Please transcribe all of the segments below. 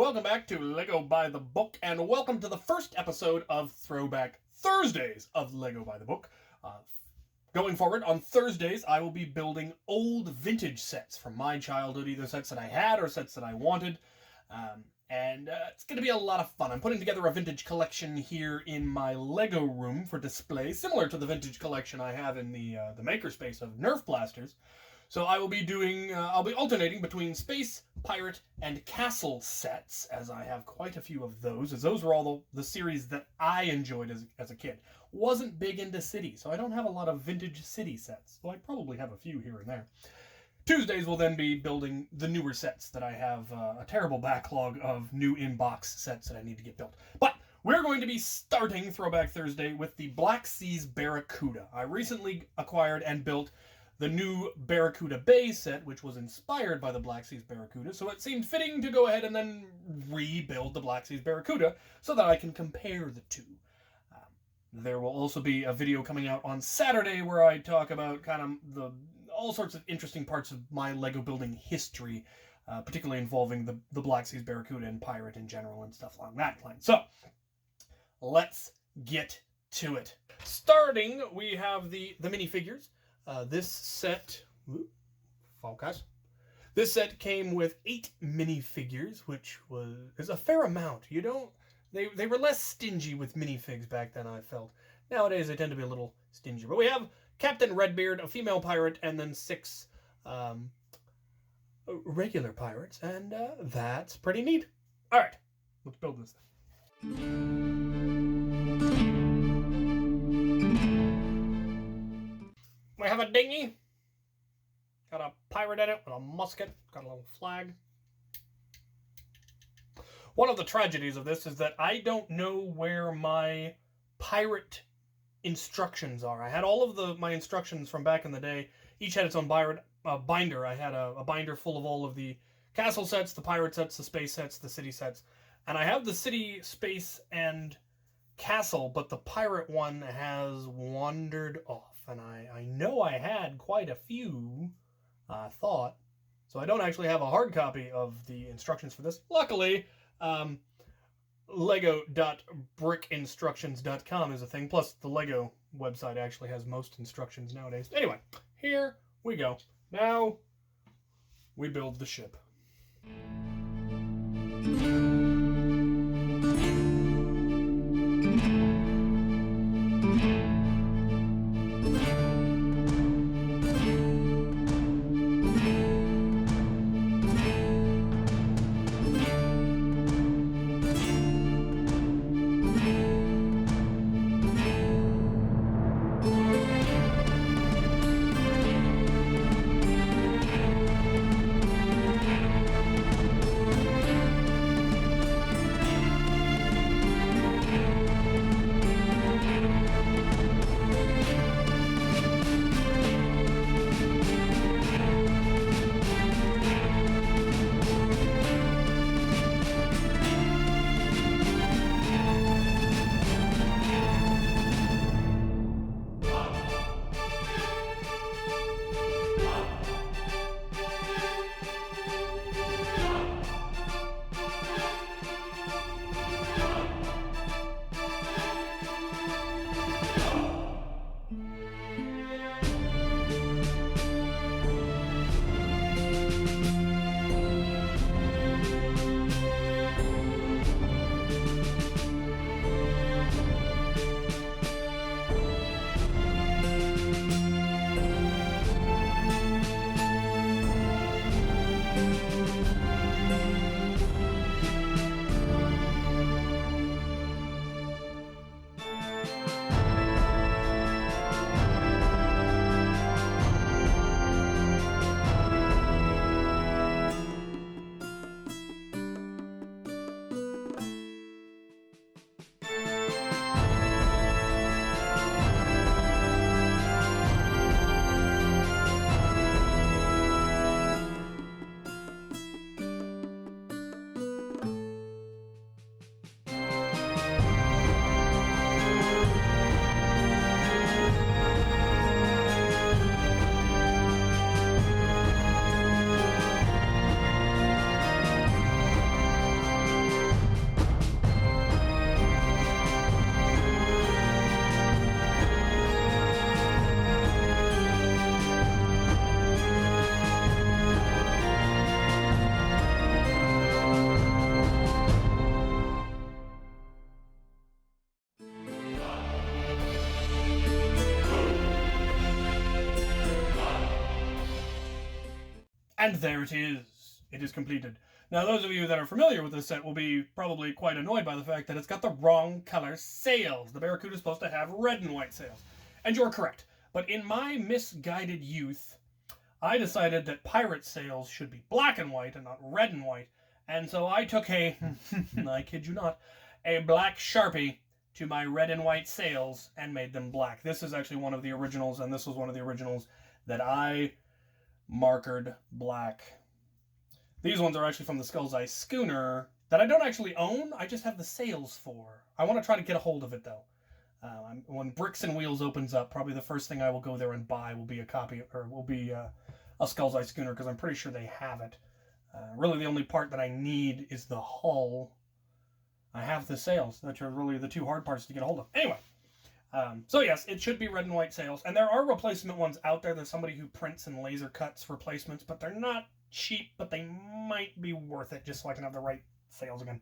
welcome back to Lego by the Book, and welcome to the first episode of Throwback Thursdays of Lego by the Book. Going forward, on Thursdays, I will be building old vintage sets from my childhood, either sets that I had or sets that I wanted, and it's going to be a lot of fun. I'm putting together a vintage collection here in my Lego room for display, similar to the vintage collection I have in the makerspace of Nerf blasters. So I will be I'll be alternating between space, pirate, and castle sets, as I have quite a few of those, as those were all the series that I enjoyed as a kid. Wasn't big into city, so I don't have a lot of vintage city sets, though I probably have a few here and there. Tuesdays will then be building the newer sets that I have a terrible backlog of new in-box sets that I need to get built. But we're going to be starting Throwback Thursday with the Black Seas Barracuda. I recently acquired and built the new Barracuda Bay set, which was inspired by the Black Seas Barracuda, so it seemed fitting to go ahead and then rebuild the Black Seas Barracuda so that I can compare the two. There will also be a video coming out on Saturday where I talk about kind of all sorts of interesting parts of my Lego building history, particularly involving the Black Seas Barracuda and Pirate in general and stuff along that line. So, let's get to it. Starting, we have the minifigures. This set, focus. This set came with 8 minifigures, which is a fair amount. They were less stingy with minifigs back then, I felt. Nowadays, they tend to be a little stingy. But we have Captain Redbeard, a female pirate, and then 6 regular pirates, and that's pretty neat. All right, let's build this thing. We have a dinghy, got a pirate in it with a musket, got a little flag. One of the tragedies of this is that I don't know where my pirate instructions are. I had all of my instructions from back in the day. Each had its own binder. I had a binder full of all of the castle sets, the pirate sets, the space sets, the city sets. And I have the city, space, and castle, but the pirate one has wandered off. And I know I had quite a few, I thought. So I don't actually have a hard copy of the instructions for this. Luckily, lego.brickinstructions.com is a thing. Plus, the Lego website actually has most instructions nowadays. Anyway, here we go. Now, we build the ship. And there it is. It is completed. Now, those of you that are familiar with this set will be probably quite annoyed by the fact that it's got the wrong color sails. The Barracuda is supposed to have red and white sails. And you're correct. But in my misguided youth, I decided that pirate sails should be black and white and not red and white. And so I took I kid you not, a black Sharpie to my red and white sails and made them black. This is actually one of the originals, and this was one of the originals that I markered black. These ones are actually from the Skull's Eye schooner that I don't actually own. I just have the sails for. I want to try to get a hold of it, though. When Bricks and Wheels opens up, probably the first thing I will go there and buy will be a copy, or will be a Skull's Eye schooner, because I'm pretty sure they have it. Really, the only part that I need is the hull. I have the sails, which are really the two hard parts to get a hold of. Anyway, so yes, it should be red and white sails. And there are replacement ones out there. There's somebody who prints and laser cuts replacements, but they're not cheap, but they might be worth it just so I can have the right sails again.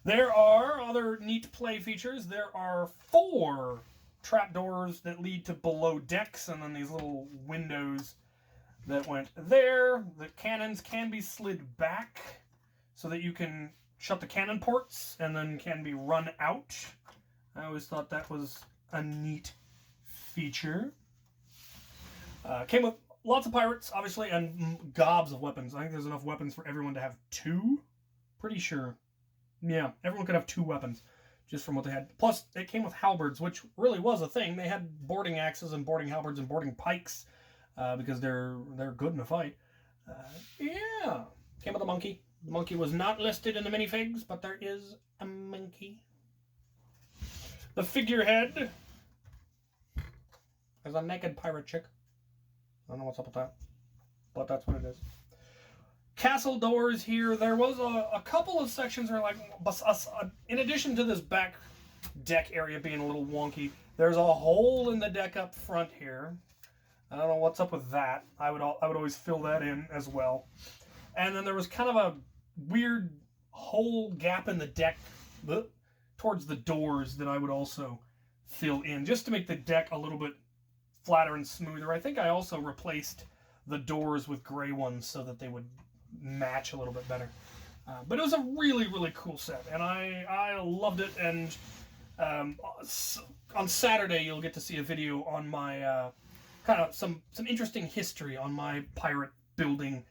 There are other neat play features. There are 4 trapdoors that lead to below decks, and then these little windows that went there. The cannons can be slid back so that you can shut the cannon ports and then can be run out. I always thought that was a neat feature. Came with lots of pirates, obviously, and gobs of weapons. I think there's enough weapons for everyone to have 2. Pretty sure. Yeah, everyone could have 2 weapons, just from what they had. Plus, it came with halberds, which really was a thing. They had boarding axes and boarding halberds and boarding pikes, because they're good in a fight. Yeah. Came with a monkey. The monkey was not listed in the minifigs, but there is a monkey. The figurehead is a naked pirate chick. I don't know what's up with that, but that's what it is. Castle doors here. There was a couple of sections where, like, in addition to this back deck area being a little wonky, there's a hole in the deck up front here. I don't know what's up with that. I would always fill that in as well. And then there was kind of a weird hole gap in the deck towards the doors that I would also fill in, just to make the deck a little bit flatter and smoother. I think I also replaced the doors with gray ones so that they would match a little bit better. But it was a really, really cool set, and I loved it. And on Saturday, you'll get to see a video on my kind of some interesting history on my pirate building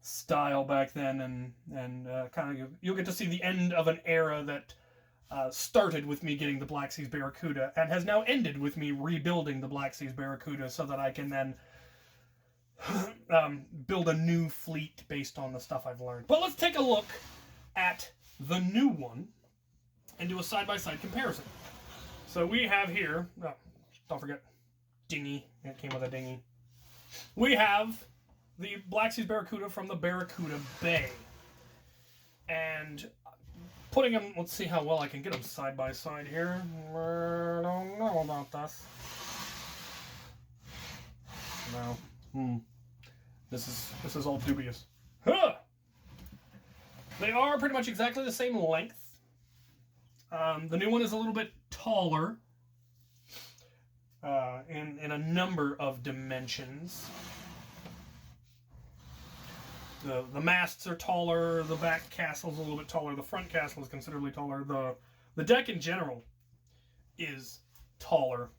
style back then, and kind of you'll get to see the end of an era that started with me getting the Black Seas Barracuda and has now ended with me rebuilding the Black Seas Barracuda so that I can then build a new fleet based on the stuff I've learned. But let's take a look at the new one and do a side-by-side comparison. So we have here, don't forget, dinghy. It came with a dinghy. We have the Black Seas Barracuda from the Barracuda Bay. And putting them, let's see how well I can get them side by side here. I don't know about this. No. This is all dubious. Huh! They are pretty much exactly the same length. The new one is a little bit taller in a number of dimensions. The masts are taller, the back castle is a little bit taller, the front castle is considerably taller, the deck in general is taller.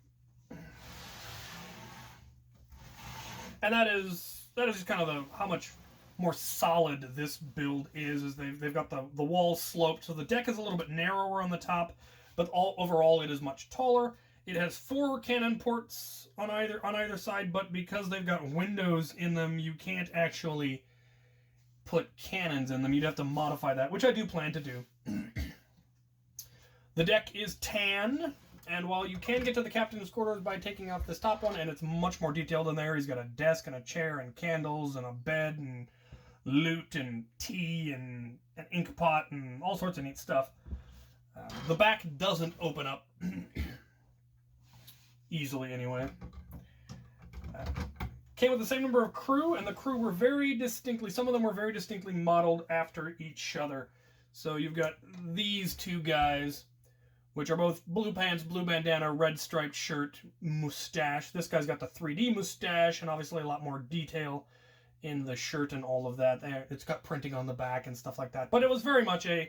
And that is just kind of how much more solid this build is they've got the walls sloped, so the deck is a little bit narrower on the top, but overall it is much taller. It has 4 cannon ports on either side, but because they've got windows in them, you can't actually put cannons in them. You'd have to modify that, which I do plan to do. The deck is tan, and while you can get to the captain's quarters by taking off this top one, and it's much more detailed in there, he's got a desk and a chair and candles and a bed and loot and tea and an ink pot and all sorts of neat stuff. The back doesn't open up easily anyway. Came with the same number of crew, and the crew were some of them were very distinctly modeled after each other. So you've got these 2 guys which are both blue pants, blue bandana, red striped shirt, mustache. This guy's got the 3D mustache and obviously a lot more detail in the shirt and all of that. It's got printing on the back and stuff like that. But it was very much an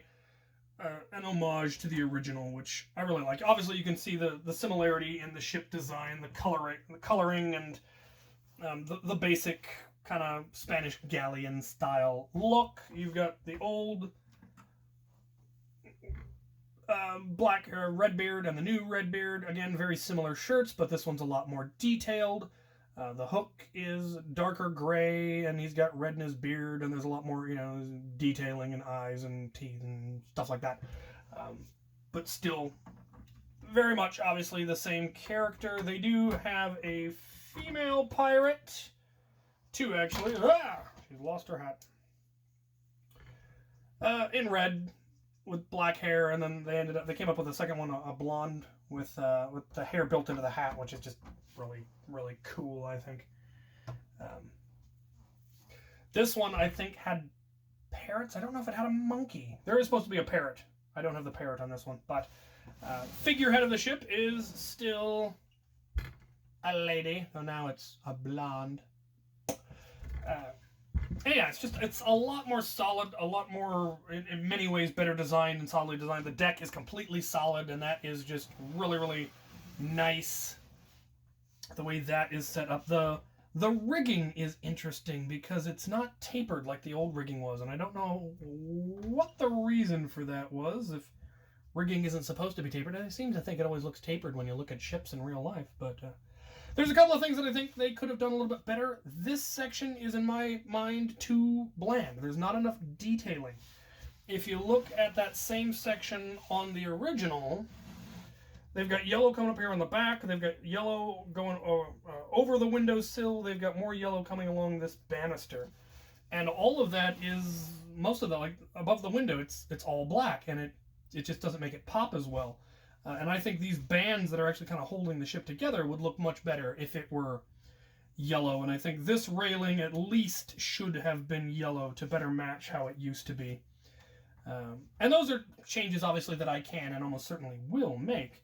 homage to the original, which I really like. Obviously, you can see the similarity in the ship design, the coloring, and the basic kind of Spanish galleon style look. You've got the old black Redbeard and the new Redbeard. Again, very similar shirts, but this one's a lot more detailed. The Hook is darker gray, and he's got red in his beard, and there's a lot more, detailing and eyes and teeth and stuff like that. But still, very much, obviously, the same character. They do have a female pirate. Two, actually. She's lost her hat. In red, with black hair, and then they came up with a second one, a blonde with the hair built into the hat, which is just really, really cool, I think. This one, I think, had parrots. I don't know if it had a monkey. There is supposed to be a parrot. I don't have the parrot on this one, but figurehead of the ship is still a lady, though now it's a blonde. And yeah, it's a lot more solid, a lot more, in many ways, better designed and solidly designed. The deck is completely solid, and that is just really, really nice. The way that is set up. The rigging is interesting because it's not tapered like the old rigging was, and I don't know what the reason for that was. If rigging isn't supposed to be tapered, I seem to think it always looks tapered when you look at ships in real life, but there's a couple of things that I think they could have done a little bit better. This section is, in my mind, too bland. There's not enough detailing. If you look at that same section on the original, they've got yellow coming up here on the back. They've got yellow going over the windowsill. They've got more yellow coming along this banister. And all of that is, most of that, like above the window, it's all black. And it just doesn't make it pop as well. And I think these bands that are actually kind of holding the ship together would look much better if it were yellow. And I think this railing at least should have been yellow to better match how it used to be. And those are changes, obviously, that I can and almost certainly will make.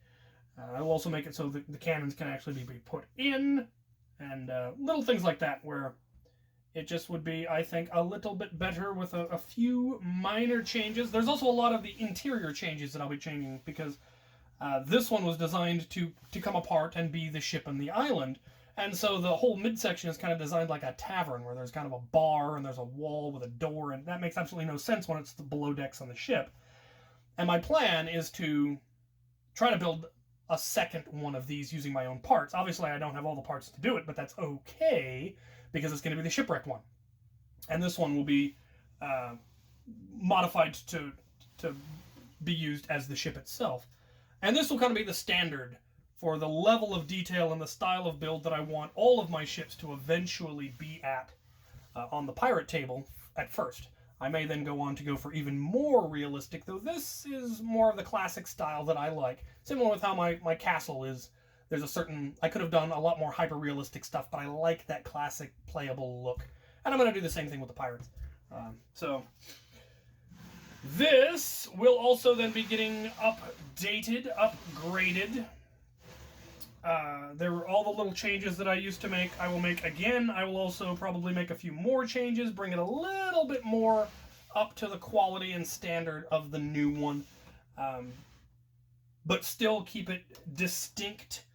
I will also make it so that the cannons can actually be put in, and little things like that, where it just would be, I think, a little bit better with a few minor changes. There's also a lot of the interior changes that I'll be changing, because this one was designed to come apart and be the ship and the island. And so the whole midsection is kind of designed like a tavern, where there's kind of a bar and there's a wall with a door, and that makes absolutely no sense when it's the below decks on the ship. And my plan is to try to build a second one of these using my own parts. Obviously, I don't have all the parts to do it, but that's okay, because it's going to be the shipwreck one. And this one will be modified to be used as the ship itself. And this will kind of be the standard for the level of detail and the style of build that I want all of my ships to eventually be at on the pirate table at first. I may then go on to go for even more realistic, though this is more of the classic style that I like. Similar with how my castle is. There's a certain... I could have done a lot more hyper-realistic stuff, but I like that classic playable look. And I'm going to do the same thing with the pirates. So this will also then be getting updated, upgraded. There were all the little changes that I used to make, I will make again. I will also probably make a few more changes, bring it a little bit more up to the quality and standard of the new one. But still keep it distinct.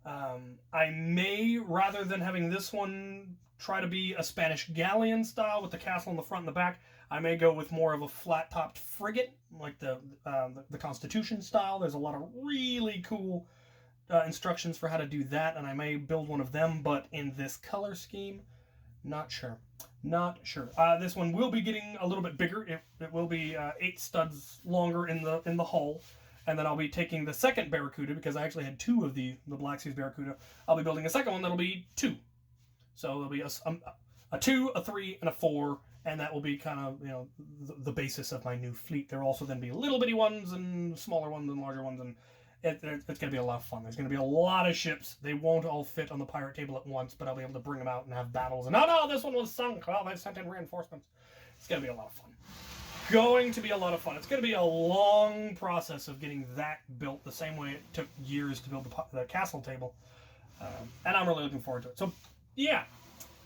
I may, rather than having this one try to be a Spanish galleon style with the castle in the front and the back, I may go with more of a flat-topped frigate, like the Constitution style. There's a lot of really cool instructions for how to do that, and I may build one of them, but in this color scheme, not sure. Not sure. This one will be getting a little bit bigger. It will be 8 studs longer in the hull, and then I'll be taking the second Barracuda, because I actually had 2 of the Black Seas Barracuda. I'll be building a second one that'll be 2. So there'll be a 2, a 3, and a 4, and that will be kind of, the basis of my new fleet. There will also then be little bitty ones and smaller ones and larger ones, and it's going to be a lot of fun. There's going to be a lot of ships. They won't all fit on the pirate table at once, but I'll be able to bring them out and have battles. And no, this one was sunk. Well, they sent in reinforcements. It's going to be a lot of fun. going to be a lot of fun. It's going to be a long process of getting that built the same way it took years to build the castle table. And I'm really looking forward to it. So, yeah,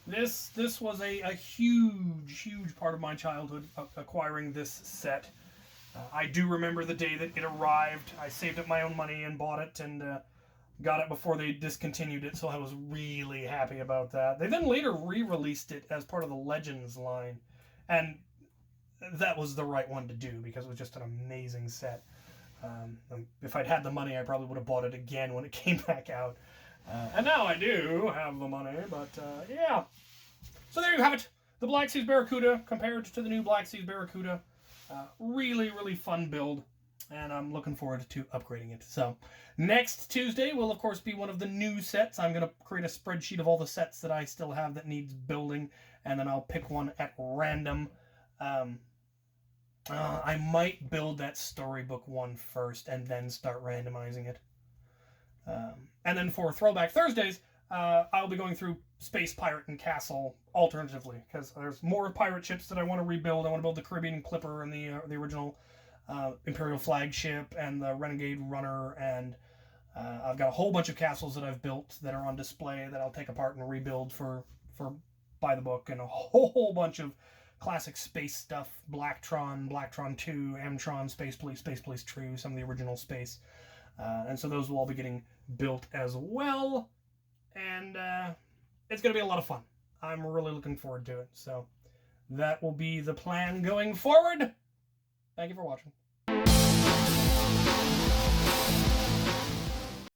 this was a huge part of my childhood, acquiring this set. I do remember the day that it arrived. I saved up my own money and bought it, and got it before they discontinued it, so I was really happy about that. They then later re-released it as part of the Legends line, and that was the right one to do because it was just an amazing set. If I'd had the money, I probably would have bought it again when it came back out. And now I do have the money, but yeah. So there you have it. The Black Seas Barracuda compared to the new Black Seas Barracuda. Really fun build, and I'm looking forward to upgrading it. So next Tuesday will, of course, be one of the new sets. I'm going to create a spreadsheet of all the sets that I still have that needs building, and then I'll pick one at random. I might build that storybook one first and then start randomizing it. And then for Throwback Thursdays, I'll be going through Space Pirate and Castle alternatively, because there's more pirate ships that I want to rebuild. I want to build the Caribbean Clipper and the original Imperial flagship and the Renegade Runner, and I've got a whole bunch of castles that I've built that are on display that I'll take apart and rebuild for by the book, and a whole bunch of classic space stuff: Blacktron 2, Mtron, Space Police True, some of the original space. And so those will all be getting built as well. And it's going to be a lot of fun. I'm really looking forward to it. So that will be the plan going forward. Thank you for watching.